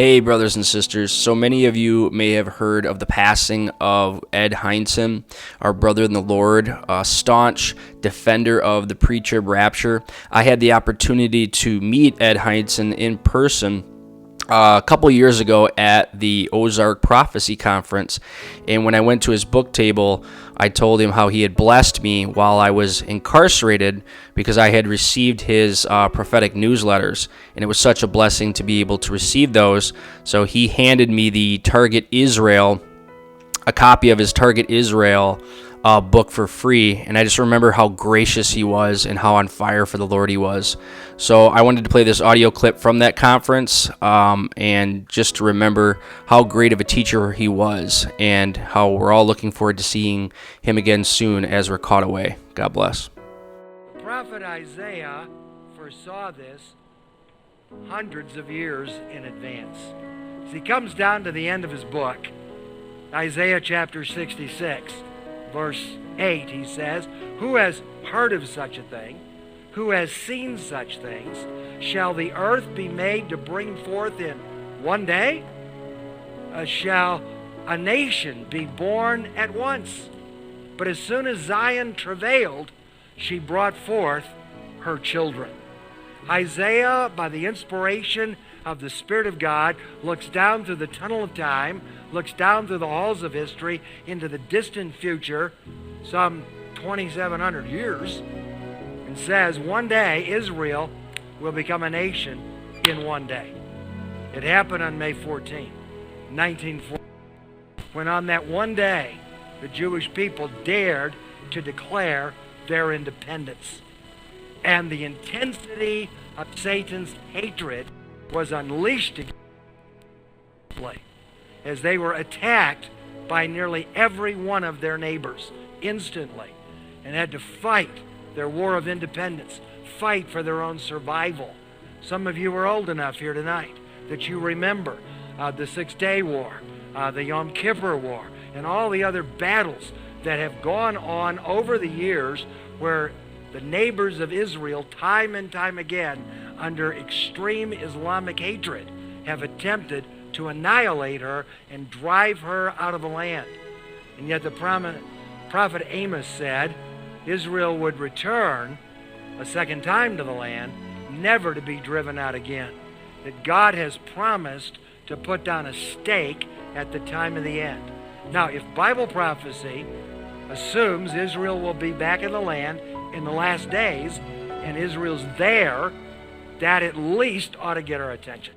Hey, brothers and sisters. So many of you may have heard of the passing of Ed Hindson, our brother in the Lord, a staunch defender of the pre-TRIB Rapture. I had the opportunity to meet Ed Hindson in person a couple years ago at the Ozark Prophecy Conference, and when I went to his book table, I told him how he had blessed me while I was incarcerated because I had received his prophetic newsletters, and it was such a blessing to be able to receive those. So he handed me the Target Israel, a copy of his Target Israel book for free, and I just remember how gracious he was and how on fire for the Lord he was. So I wanted to play this audio clip from that conference, and just to remember how great of a teacher he was, and how we're all looking forward to seeing him again soon as we're caught away. God bless. The prophet Isaiah foresaw this hundreds of years in advance. As he comes down to the end of his book, Isaiah chapter 66, verse 8, he says, "Who has heard of such a thing? Who has seen such things? Shall the earth be made to bring forth in one day? Shall a nation be born at once? But as soon as Zion travailed, she brought forth her children." Isaiah, by the inspiration of the Spirit of God, looks down through the tunnel of time, looks down through the halls of history into the distant future, some 2,700 years, and says one day Israel will become a nation in one day. It happened on May 14, 1940, when on that one day the Jewish people dared to declare their independence. And the intensity of Satan's hatred was unleashed against as they were attacked by nearly every one of their neighbors instantly, and had to fight their war of independence, fight for their own survival. Some of you are old enough here tonight that you remember the Six-Day War, the Yom Kippur War, and all the other battles that have gone on over the years, where the neighbors of Israel, time and time again, under extreme Islamic hatred, have attempted to annihilate her and drive her out of the land. And yet the prophet Amos said Israel would return a second time to the land, never to be driven out again. That God has promised to put down a stake at the time of the end. Now, if Bible prophecy assumes Israel will be back in the land in the last days, and Israel's there, that at least ought to get our attention.